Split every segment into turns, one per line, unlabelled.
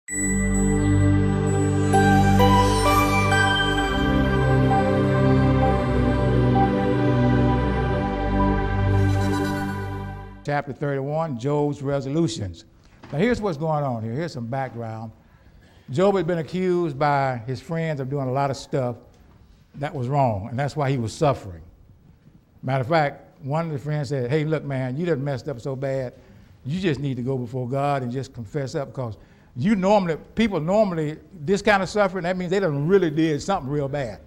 Chapter 31, Job's resolutions. Now here's what's going on here. Here's some background. Job had been accused by his friends of doing a lot of stuff that was wrong, and that's why he was suffering. Matter of fact, one of the friends said, hey, look, man, you done messed up so bad, you just need to go before God and just confess up, because people normally, this kind of suffering, that means they done really did something real bad.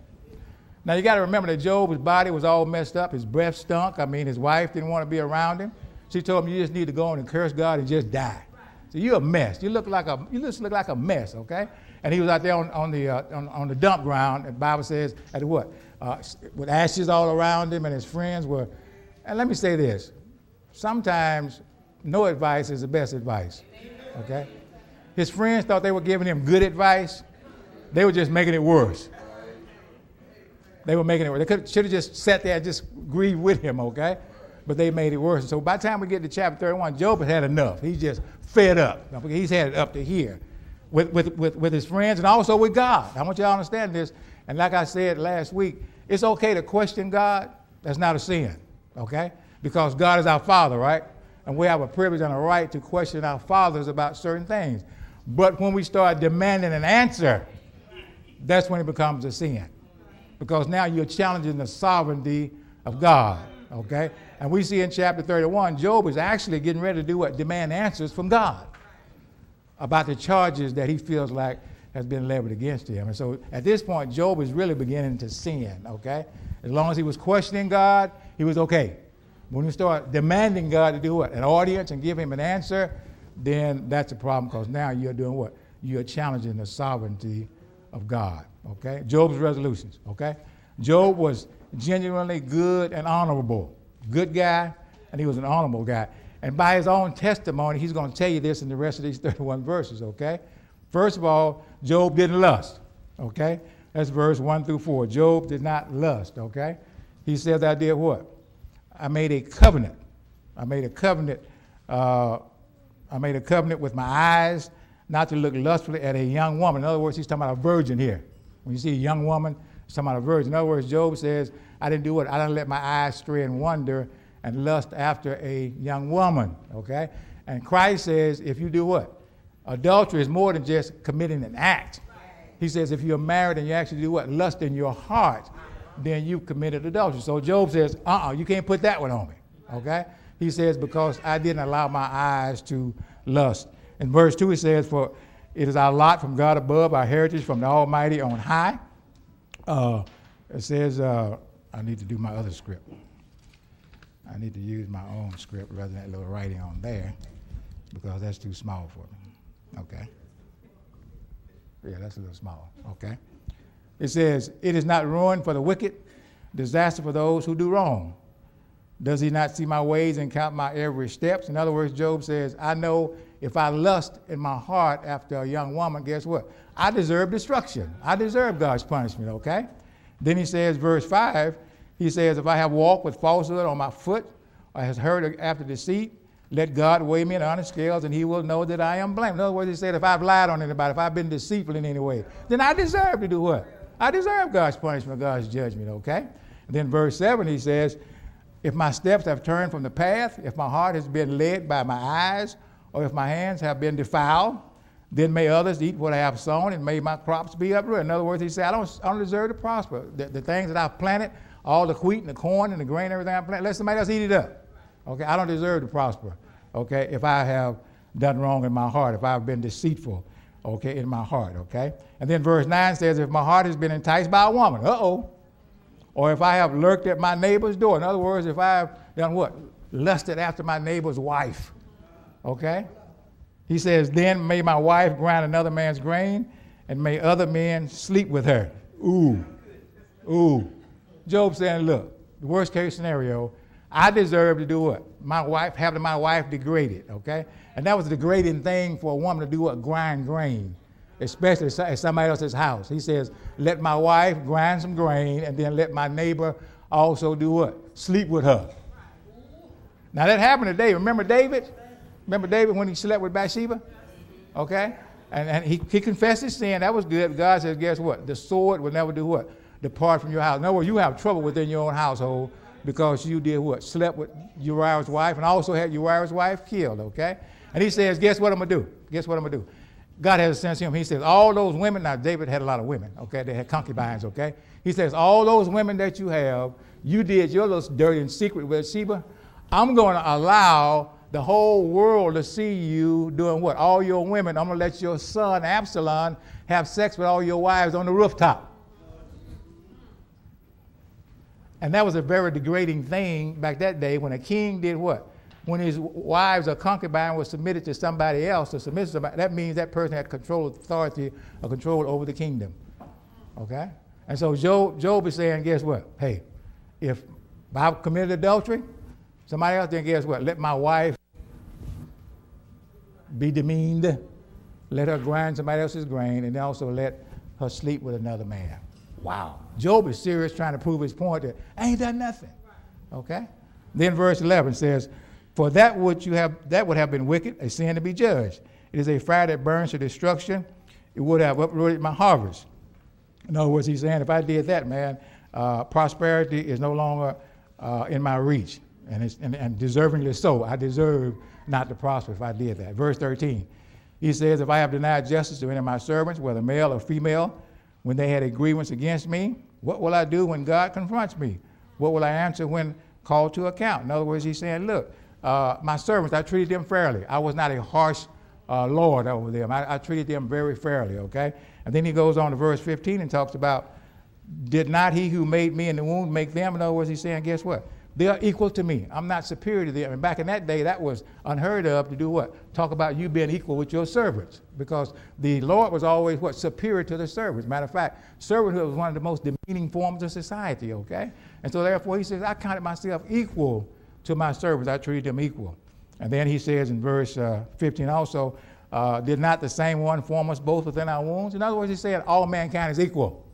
Now you got to remember that Job's body was all messed up, his breath stunk. His wife didn't want to be around him. She told him, you just need to go on and curse God and just die. So you're a mess. You just look like a mess, okay? And he was out there on the dump ground, and the Bible says, at what? With ashes all around him, and his friends were. And let me say this: sometimes no advice is the best advice, okay? His friends thought they were giving him good advice. They were just making it worse. They were making it worse. They should have just sat there and just grieved with him, okay? But they made it worse. So by the time we get to chapter 31, Job has had enough. He's just fed up. He's had it up to here with his friends and also with God. I want you to understand this. And like I said last week, it's okay to question God. That's not a sin, okay? Because God is our Father, right? And we have a privilege and a right to question our fathers about certain things. But when we start demanding an answer, that's when it becomes a sin. Because now you're challenging the sovereignty of God, okay? And we see in chapter 31, Job is actually getting ready to do what? Demand answers from God about the charges that he feels like has been leveled against him. And so at this point, Job is really beginning to sin, okay? As long as he was questioning God, he was okay. When you start demanding God to do what? An audience and give him an answer, then that's a problem, because now you're doing what? You're challenging the sovereignty of God, okay? Job's resolutions, okay? Job was genuinely good and honorable. Good guy, and he was an honorable guy. And by his own testimony, he's going to tell you this in the rest of these 31 verses, okay? First of all, Job didn't lust, okay? That's verse 1 through 4. Job did not lust, okay? He says, I did what? I made a covenant. I made a covenant with my eyes not to look lustfully at a young woman. In other words, he's talking about a virgin here. When you see a young woman, he's talking about a virgin. In other words, Job says, I didn't do what? I didn't let my eyes stray and wonder and lust after a young woman, okay? And Christ says, if you do what? Adultery is more than just committing an act. He says, if you're married and you actually do what? Lust in your heart, then you've committed adultery. So Job says, you can't put that one on me, okay? He says, because I didn't allow my eyes to lust. In verse 2, he says, for it is our lot from God above, our heritage from the Almighty on high. It says, I need to do my other script. I need to use my own script rather than that little writing on there, because that's too small for me, okay? Yeah, that's a little small, okay? It says, it is not ruin for the wicked, disaster for those who do wrong. Does he not see my ways and count my every steps? In other words, Job says, I know if I lust in my heart after a young woman, guess what? I deserve destruction. I deserve God's punishment, okay? Then he says, verse 5, he says, if I have walked with falsehood on my foot, or has heard after deceit, let God weigh me in honest scales, and he will know that I am blameless. In other words, he said, if I've lied on anybody, if I've been deceitful in any way, then I deserve to do what? I deserve God's punishment, God's judgment, okay? And then verse 7, he says, if my steps have turned from the path, if my heart has been led by my eyes, or if my hands have been defiled, then may others eat what I have sown, and may my crops be uprooted. In other words, he said, I don't deserve to prosper. The things that I've planted, all the wheat and the corn and the grain, everything I planted, let somebody else eat it up. Okay, I don't deserve to prosper. Okay, if I have done wrong in my heart, if I've been deceitful, okay, in my heart, okay? And then verse 9 says, if my heart has been enticed by a woman, or if I have lurked at my neighbor's door. In other words, if I have done what? Lusted after my neighbor's wife, okay? He says, then may my wife grind another man's grain, and may other men sleep with her. Ooh. Job saying, look, the worst case scenario, I deserve to do what? Having my wife degraded, okay? And that was a degrading thing for a woman to do what? Grind grain, especially at somebody else's house. He says, let my wife grind some grain, and then let my neighbor also do what? Sleep with her. Now that happened to David. Remember David? Remember David when he slept with Bathsheba? Okay? And he confessed his sin. That was good. God says, guess what? The sword will never do what? Depart from your house. In other words, you have trouble within your own household because you did what? Slept with Uriah's wife and also had Uriah's wife killed, okay? And he says, guess what I'm going to do? Guess what I'm going to do? God has sent him. He says, all those women, now David had a lot of women, okay? They had concubines, okay? He says, all those women that you have, you did your little dirty and secret with Sheba. I'm going to allow the whole world to see you doing what? All your women, I'm going to let your son Absalom have sex with all your wives on the rooftop. And that was a very degrading thing back that day when a king did what? When his wives or concubine was submitted to somebody else or submitted to somebody, that means that person had control, authority, or control over the kingdom. Okay? And so Job is saying, guess what? Hey, if I committed adultery, somebody else, then guess what? Let my wife be demeaned, let her grind somebody else's grain, and then also let her sleep with another man. Wow. Job is serious trying to prove his point that I ain't done nothing. Okay? Then verse 11 says, for that would have been wicked, a sin to be judged. It is a fire that burns to destruction. It would have uprooted my harvest. In other words, he's saying, if I did that, man, prosperity is no longer in my reach. And deservingly so. I deserve not to prosper if I did that. Verse 13, he says, if I have denied justice to any of my servants, whether male or female, when they had a grievance against me, what will I do when God confronts me? What will I answer when called to account? In other words, he's saying, look, my servants, I treated them fairly. I was not a harsh Lord over them. I treated them very fairly, okay? And then he goes on to verse 15 and talks about, did not he who made me in the womb make them? In other words, he's saying, guess what? They are equal to me. I'm not superior to them. And back in that day, that was unheard of to do what? Talk about you being equal with your servants. Because the Lord was always what? Superior to the servants. Matter of fact, servanthood was one of the most demeaning forms of society, okay? And so therefore he says, I counted myself equal to my servants. I treated them equal. And then he says in verse 15 also, did not the same one form us both within our wombs? In other words, he's saying all mankind is equal.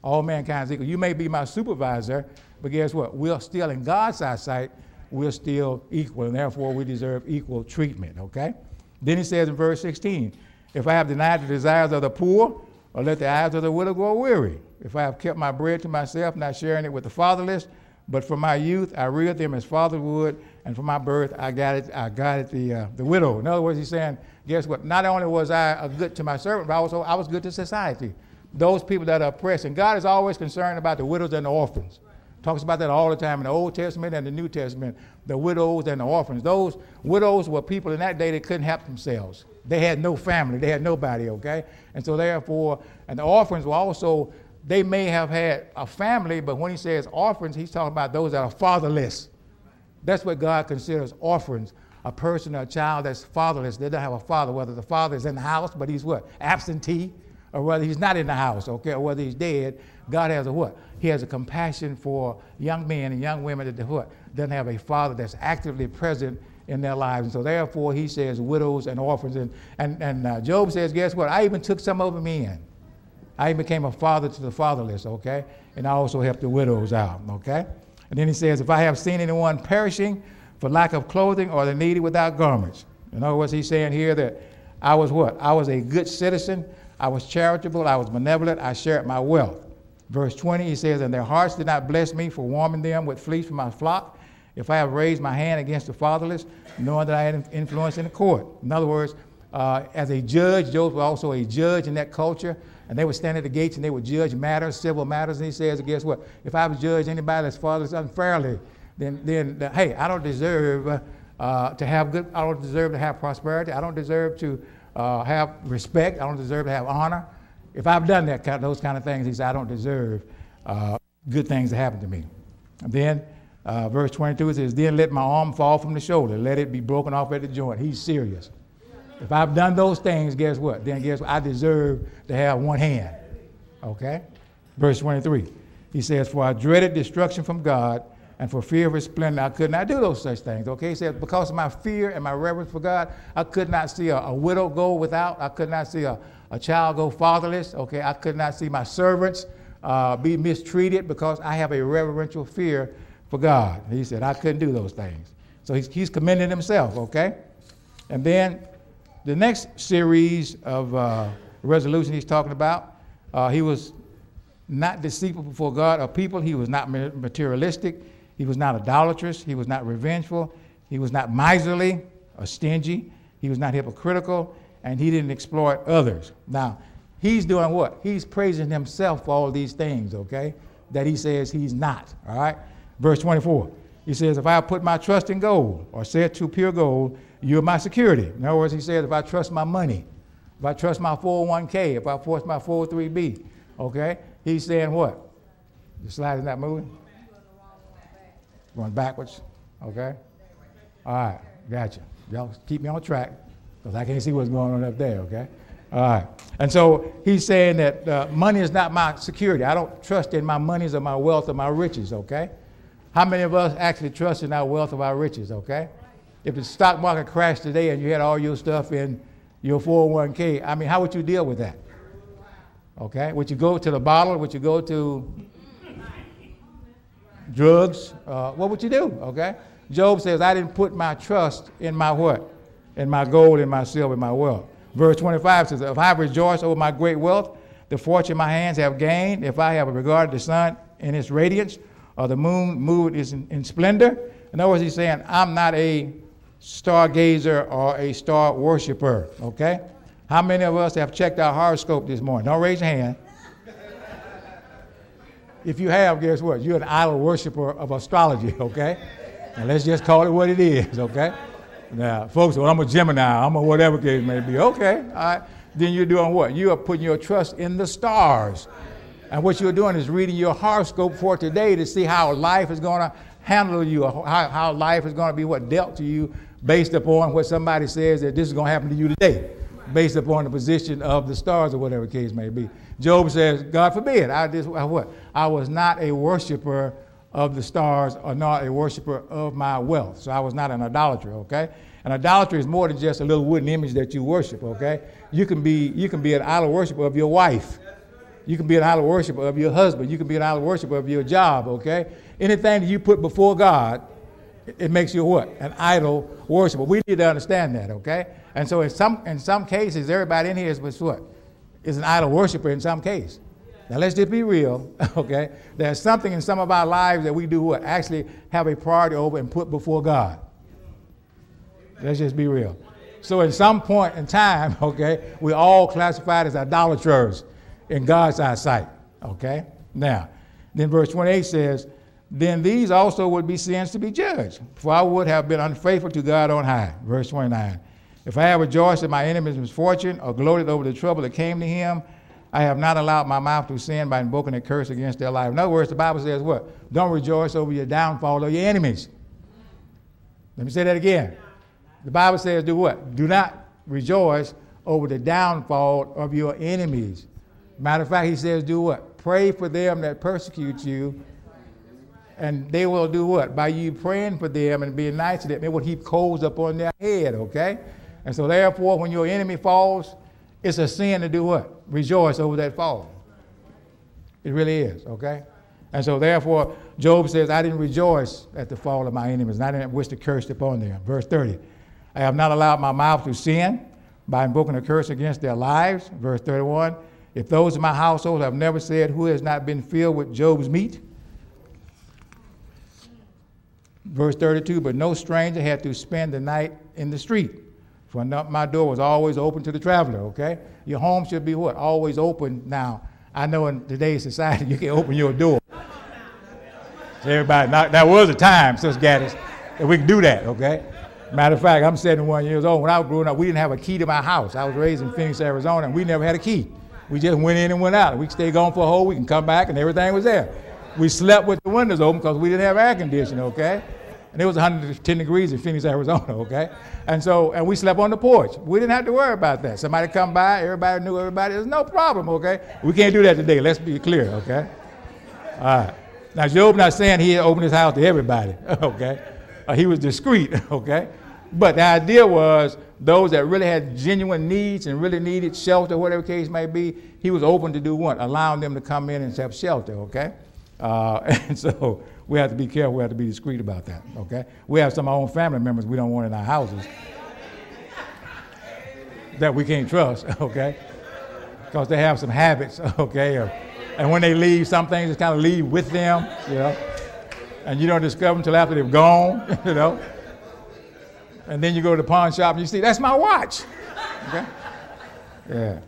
All mankind is equal. You may be my supervisor, but guess what? We're still, in God's eyesight, we're still equal, and therefore we deserve equal treatment, okay? Then he says in verse 16, if I have denied the desires of the poor, or let the eyes of the widow grow weary, if I have kept my bread to myself, not sharing it with the fatherless, but from my youth I reared them as father would, and from my birth I guided the widow. In other words, he's saying, guess what? Not only was I good to my servant, but also I was good to society. Those people that are oppressed. And God is always concerned about the widows and the orphans. Talks about that all the time in the Old Testament and the New Testament, the widows and the orphans. Those widows were people in that day that couldn't help themselves. They had no family. They had nobody, okay? And so therefore, and the orphans were also, they may have had a family, but when he says orphans, he's talking about those that are fatherless. That's what God considers orphans, a person or a child that's fatherless. They don't have a father, whether the father is in the house, but he's what? Absentee, or whether he's not in the house, okay, or whether he's dead. God has a what? He has a compassion for young men and young women that what? Doesn't have a father that's actively present in their lives. And so therefore he says widows and orphans. And Job says, guess what? I even took some of them in. I even became a father to the fatherless, okay? And I also helped the widows out, okay? And then he says, if I have seen anyone perishing for lack of clothing or the needy without garments. In other words, he's saying here that I was what? I was a good citizen. I was charitable. I was benevolent. I shared my wealth. Verse 20, he says, and their hearts did not bless me for warming them with fleece from my flock. If I have raised my hand against the fatherless, knowing that I had influence in the court. In other words, as a judge, Job was also a judge in that culture, and they would stand at the gates and they would judge matters, civil matters. And he says, guess what? If I would judge anybody that's fatherless unfairly, then hey, I don't deserve to have good. I don't deserve to have prosperity. I don't deserve to have respect. I don't deserve to have honor. If I've done those kind of things, he said, I don't deserve good things to happen to me. And then verse 22, it says, then let my arm fall from the shoulder. Let it be broken off at the joint. He's serious. If I've done those things, guess what? Then guess what? I deserve to have one hand. Okay? Verse 23, he says, for I dreaded destruction from God, and for fear of his splendor, I could not do those such things. Okay? He says, because of my fear and my reverence for God, I could not see a widow go without. I could not see a child go fatherless. Okay? I could not see my servants be mistreated because I have a reverential fear for God. He said, I couldn't do those things. So he's commending himself, okay? And then the next series of resolution he's talking about, he was not deceitful before God or people. He was not materialistic. He was not idolatrous. He was not revengeful. He was not miserly or stingy. He was not hypocritical, and he didn't exploit others. Now, he's doing what? He's praising himself for all these things, okay, that he says he's not, all right? Verse 24, he says, if I put my trust in gold or said to pure gold, you're my security. In other words, he says, if I trust my money, if I trust my 401k, if I force my 403b, okay, he's saying what? The slide is not moving? Going backwards, okay? All right, gotcha. Y'all keep me on track because I can't see what's going on up there, okay? All right. And so he's saying that money is not my security. I don't trust in my monies or my wealth or my riches, okay? How many of us actually trust in our wealth or our riches, okay? If the stock market crashed today and you had all your stuff in your 401k, I mean, how would you deal with that? Okay? Would you go to the bottle? Would you go to drugs? What would you do, okay? Job says, I didn't put my trust in my what? In my gold, in my silver, in my wealth. Verse 25 says, if I rejoice over my great wealth, the fortune my hands have gained, if I have regarded the sun in its radiance, or the moon moved in splendor. In other words, he's saying, I'm not a stargazer or a star worshiper, okay? How many of us have checked our horoscope this morning? Don't raise your hand. If you have, guess what? You're an idol worshiper of astrology, okay? And let's just call it what it is, okay? Now, folks, well, I'm a Gemini, I'm a whatever case may be. Okay, all right. Then you're doing what? You are putting your trust in the stars. And what you're doing is reading your horoscope for today to see how life is going to handle you, or how life is going to be what dealt to you based upon what somebody says that this is going to happen to you today, based upon the position of the stars or whatever case may be. Job says, God forbid, I was not a worshiper of the stars or not a worshiper of my wealth. So I was not an idolater, okay? An idolatry is more than just a little wooden image that you worship, okay? You can be an idol worshiper of your wife. You can be an idol worshiper of your husband. You can be an idol worshiper of your job, okay? Anything that you put before God, it makes you what? An idol worshiper. We need to understand that, okay? And so in some cases, everybody in here is what? Is an idol worshiper in some case. Now let's just be real, okay? There's something in some of our lives that we do what? Actually have a priority over and put before God. Let's just be real. So at some point in time, okay, we're all classified as idolaters in God's eyesight, okay? Now, then verse 28 says, then these also would be sins to be judged, for I would have been unfaithful to God on high. Verse 29, if I have rejoiced in my enemy's misfortune or gloated over the trouble that came to him, I have not allowed my mouth to sin by invoking a curse against their life. In other words, the Bible says what? Don't rejoice over your downfall or your enemies. Let me say that again. The Bible says do what? Do not rejoice over the downfall of your enemies. Matter of fact, he says do what? Pray for them that persecute you. And they will do what? By you praying for them and being nice to them, it will heap coals up on their head, okay? And so therefore, when your enemy falls, it's a sin to do what? Rejoice over that fall. It really is, okay? And so therefore, Job says, I didn't rejoice at the fall of my enemies, and I didn't wish to curse upon them. Verse 30, I have not allowed my mouth to sin by invoking a curse against their lives. Verse 31, if those of my household have never said, who has not been filled with Job's meat? Verse 32, but no stranger had to spend the night in the street. For my door was always open to the traveler, okay? Your home should be what? Always open. Now, I know in today's society you can open your door. So everybody, that was a time, Sister Gaddis, that we could do that, okay? Matter of fact, I'm 71 years old. When I was growing up, we didn't have a key to my house. I was raised in Phoenix, Arizona, and we never had a key. We just went in and went out. We could stay gone for a whole week and come back, and everything was there. We slept with the windows open because we didn't have air conditioning, okay? And it was 110 degrees in Phoenix, Arizona, okay? And we slept on the porch. We didn't have to worry about that. Somebody come by, everybody knew everybody. There's no problem, okay? We can't do that today. Let's be clear, okay? All right. Now, Job not saying he opened his house to everybody, okay? He was discreet, okay? But the idea was those that really had genuine needs and really needed shelter, whatever case may be, he was open to do what? Allowing them to come in and have shelter, okay? And so we have to be careful. We have to be discreet about that, okay? We have some of our own family members we don't want in our houses. that we can't trust, okay? Because they have some habits, okay? And when they leave, some things just kind of leave with them, you know? And you don't discover them until after they've gone, you know? And then you go to the pawn shop and you see, that's my watch, okay? Yeah.